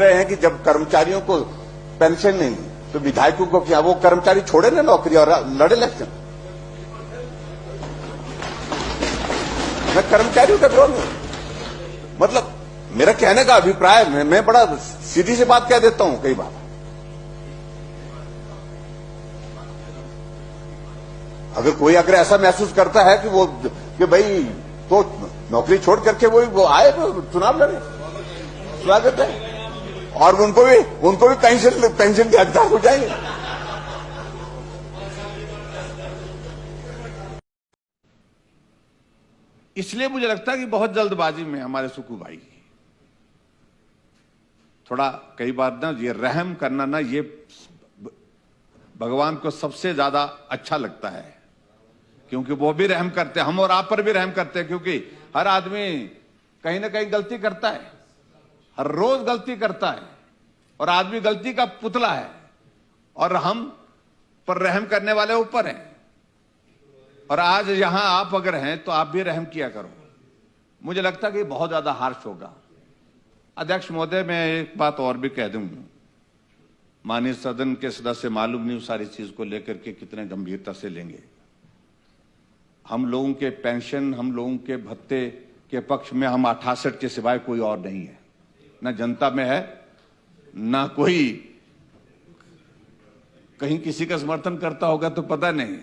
रहे हैं कि जब कर्मचारियों को पेंशन नहीं तो विधायकों को क्या वो कर्मचारी छोड़े ना नौकरी और लड़े इलेक्शन। मैं कर्मचारियों का विरोध हूं। मतलब मेरा कहने का अभिप्राय मैं बड़ा सीधी सी बात कह देता हूं कई बार। अगर ऐसा महसूस करता है कि भाई तो नौकरी छोड़ करके वो आए तो चुनाव लड़े, स्वागत है। और उनको भी पेंशन के हकदार हो जाएंगे। इसलिए मुझे लगता है कि बहुत जल्दबाजी में हमारे सुक्खू भाई थोड़ा कई बार ना ये रहम करना ना ये भगवान को सबसे ज्यादा अच्छा लगता है, क्योंकि वो भी रहम करते हैं, हम और आप पर भी रहम करते हैं, क्योंकि हर आदमी कहीं ना कहीं गलती करता है, हर रोज गलती करता है और आदमी गलती का पुतला है और हम पर रहम करने वाले ऊपर हैं। और आज यहां आप अगर हैं तो आप भी रहम किया करो। मुझे लगता है कि बहुत ज्यादा हार्श होगा। अध्यक्ष महोदय, मैं एक बात और भी कह दूं, माननीय सदन के सदस्य मालूम नहीं उस सारी चीज को लेकर के कितने गंभीरता से लेंगे। हम लोगों के पेंशन, हम लोगों के भत्ते के पक्ष में हम 68 के सिवाय कोई और नहीं है, ना जनता में है, ना कोई कहीं किसी का समर्थन करता होगा तो पता नहीं,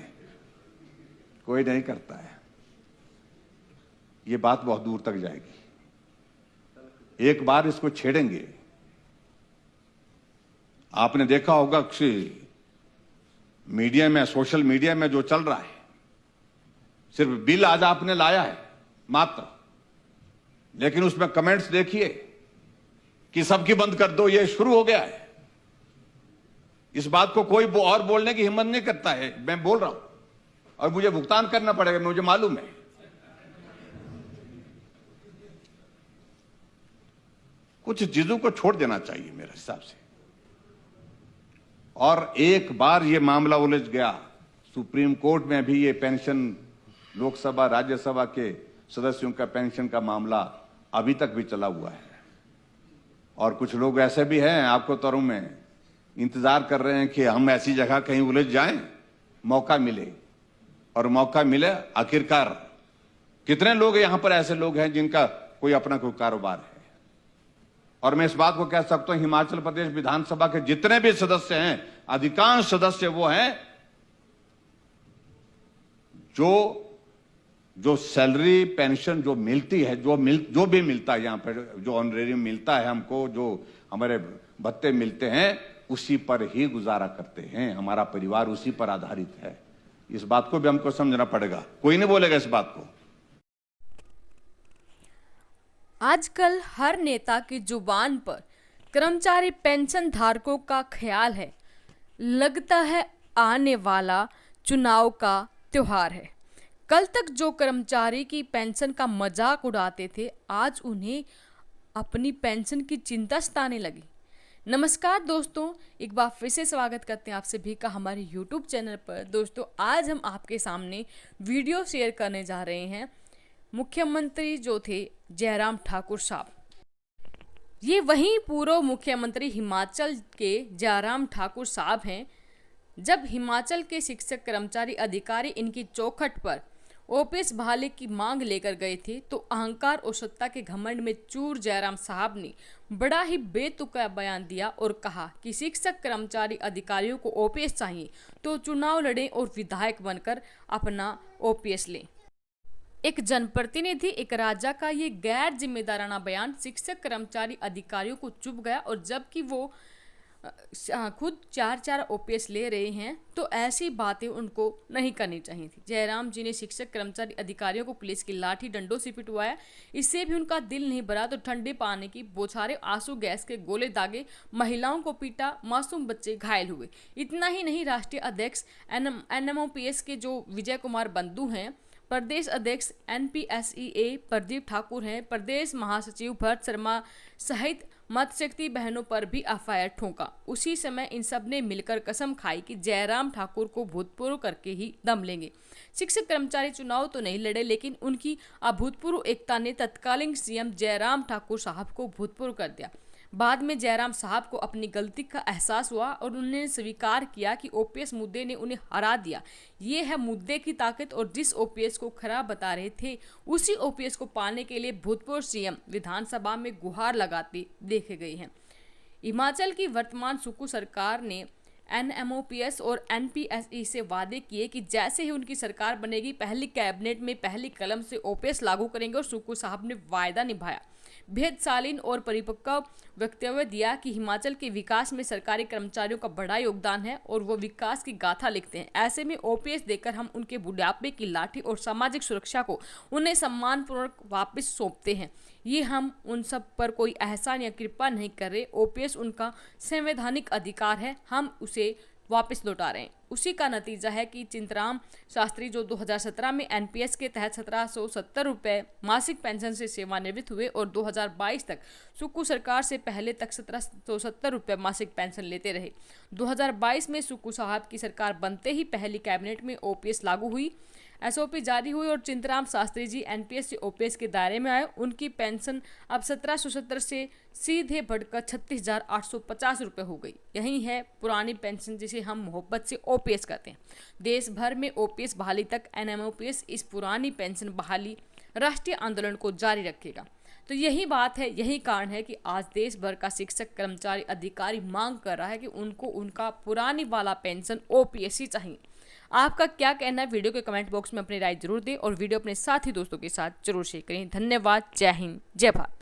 कोई नहीं करता है। ये बात बहुत दूर तक जाएगी। एक बार इसको छेड़ेंगे, आपने देखा होगा कि मीडिया में, सोशल मीडिया में जो चल रहा है, सिर्फ बिल आज आपने लाया है मात्र, लेकिन उसमें कमेंट्स देखिए कि सबकी बंद कर दो, ये शुरू हो गया है। इस बात को कोई और बोलने की हिम्मत नहीं करता है। मैं बोल रहा हूं और मुझे भुगतान करना पड़ेगा, मुझे मालूम है। कुछ चीजों को छोड़ देना चाहिए मेरे हिसाब से। और एक बार ये मामला उलझ गया, सुप्रीम कोर्ट में भी ये पेंशन, लोकसभा राज्यसभा के सदस्यों का पेंशन का मामला अभी तक भी चला हुआ है। और कुछ लोग ऐसे भी हैं, आपको तोरों में इंतजार कर रहे हैं कि हम ऐसी जगह कहीं उलझ जाएं, मौका मिले। और मौका मिले, आखिरकार कितने लोग यहां पर ऐसे लोग हैं जिनका कोई अपना कोई कारोबार है। और मैं इस बात को कह सकता हूं, हिमाचल प्रदेश विधानसभा के जितने भी सदस्य हैं, अधिकांश सदस्य वो हैं जो सैलरी पेंशन जो मिलती है, जो भी मिलता है यहां पर, जो ऑनरेरियम मिलता है हमको, जो हमारे भत्ते मिलते हैं, उसी पर ही गुजारा करते हैं। हमारा परिवार उसी पर आधारित है। इस बात को भी हमको समझना पड़ेगा। कोई नहीं बोलेगा इस बात को। आजकल हर नेता की जुबान पर कर्मचारी पेंशन धारकों का ख्याल है। लगता है आने वाला चुनाव का त्योहार है। कल तक जो कर्मचारी की पेंशन का मजाक उड़ाते थे, आज उन्हें अपनी पेंशन की चिंता सताने लगी। नमस्कार दोस्तों, एक बार फिर से स्वागत करते हैं आप सभी का हमारे YouTube चैनल पर। दोस्तों, आज हम आपके सामने वीडियो शेयर करने जा रहे हैं। मुख्यमंत्री जो थे जयराम ठाकुर साहब, ये वही पूर्व मुख्यमंत्री हिमाचल के जयराम ठाकुर साहब हैं। जब हिमाचल के शिक्षक कर्मचारी अधिकारी इनकी चौखट पर ओपीएस बहाली की मांग लेकर गए थे, तो अहंकार और सत्ता के घमंड में चूर जयराम साहब ने बड़ा ही बेतुका बयान दिया और कहा कि शिक्षक कर्मचारी अधिकारियों को ओपीएस चाहिए तो चुनाव लड़ें और विधायक बनकर अपना ओपीएस लें। एक जनप्रतिनिधि, एक राजा का ये गैर जिम्मेदाराना बयान शिक्षक कर्मचारी अधिकारियों को चुभ गया। और जबकि वो खुद 4 ओपीएस ले रहे हैं, तो ऐसी बातें उनको नहीं करनी चाहिए थी। जयराम जी ने शिक्षक कर्मचारी अधिकारियों को पुलिस की लाठी डंडों से पिटवाया, इससे भी उनका दिल नहीं भरा तो ठंडे पानी की बौछारें, आंसू गैस के गोले दागे, महिलाओं को पीटा, मासूम बच्चे घायल हुए। इतना ही नहीं, राष्ट्रीय अध्यक्ष एनएमओपीएस के जो विजय कुमार बंधु हैं, प्रदेश अध्यक्ष एनपीएसईए प्रदीप ठाकुर हैं, प्रदेश महासचिव भरत शर्मा सहित मतशक्ति बहनों पर भी एफआईआर ठोका। उसी समय इन सब ने मिलकर कसम खाई कि जयराम ठाकुर को भूतपूर्व करके ही दम लेंगे। शिक्षक कर्मचारी चुनाव तो नहीं लड़े, लेकिन उनकी अभूतपूर्व एकता ने तत्कालीन सीएम जयराम ठाकुर साहब को भूतपूर्व कर दिया। बाद में जयराम साहब को अपनी गलती का एहसास हुआ और उन्होंने स्वीकार किया कि ओपीएस मुद्दे ने उन्हें हरा दिया। ये है मुद्दे की ताकत। और जिस ओपीएस को खराब बता रहे थे उसी ओपीएस को पाने के लिए भूतपूर्व सीएम विधानसभा में गुहार लगाते देखे गए हैं। हिमाचल की वर्तमान सुक्खू सरकार ने एनएमओपीएस और एनपीएसई से वादे किए कि जैसे ही उनकी सरकार बनेगी पहली कैबिनेट में पहली कलम से ओपीएस लागू करेंगे और सुक्खू साहब ने वायदा निभाया। भेदशालीन और परिपक्व वक्तव्य दिया कि हिमाचल के विकास में सरकारी कर्मचारियों का बड़ा योगदान है और वो विकास की गाथा लिखते हैं। ऐसे में ओपीएस देकर हम उनके बुढ़ापे की लाठी और सामाजिक सुरक्षा को उन्हें सम्मानपूर्वक वापस सौंपते हैं। ये हम उन सब पर कोई एहसान या कृपा नहीं कर रहे। ओपीएस उनका संवैधानिक अधिकार है, हम उसे वापस लौटा रहे हैं। उसी का नतीजा है कि चिंतराम शास्त्री जो 2017 में एनपीएस के तहत 1770 रुपये मासिक पेंशन से सेवानिवृत्त हुए और 2022 तक सुक्खू सरकार से पहले तक 1770 रुपये मासिक पेंशन लेते रहे। 2022 में सुक्खू साहब की सरकार बनते ही पहली कैबिनेट में ओपीएस लागू हुई, एसओपी जारी हुई और चिंतराम शास्त्री जी एनपीएस से ओपीएस के दायरे में आए। उनकी पेंशन अब 1770 से सीधे बढ़कर 36,850 रुपये हो गई। यही है पुरानी पेंशन जिसे हम मोहब्बत से ओपीएस कहते हैं। देश भर में ओपीएस बहाली तक एनएमओपीएस इस पुरानी पेंशन बहाली राष्ट्रीय आंदोलन को जारी रखेगा। तो यही बात है, यही कारण है कि आज देश भर का शिक्षक, कर्मचारी, अधिकारी मांग कर रहा है कि उनको उनका पुरानी वाला पेंशन ओपीएस ही चाहिए। आपका क्या कहना है? वीडियो के कमेंट बॉक्स में अपनी राय जरूर दें और वीडियो अपने साथी दोस्तों के साथ जरूर शेयर करें। धन्यवाद। जय हिंद, जय भारत।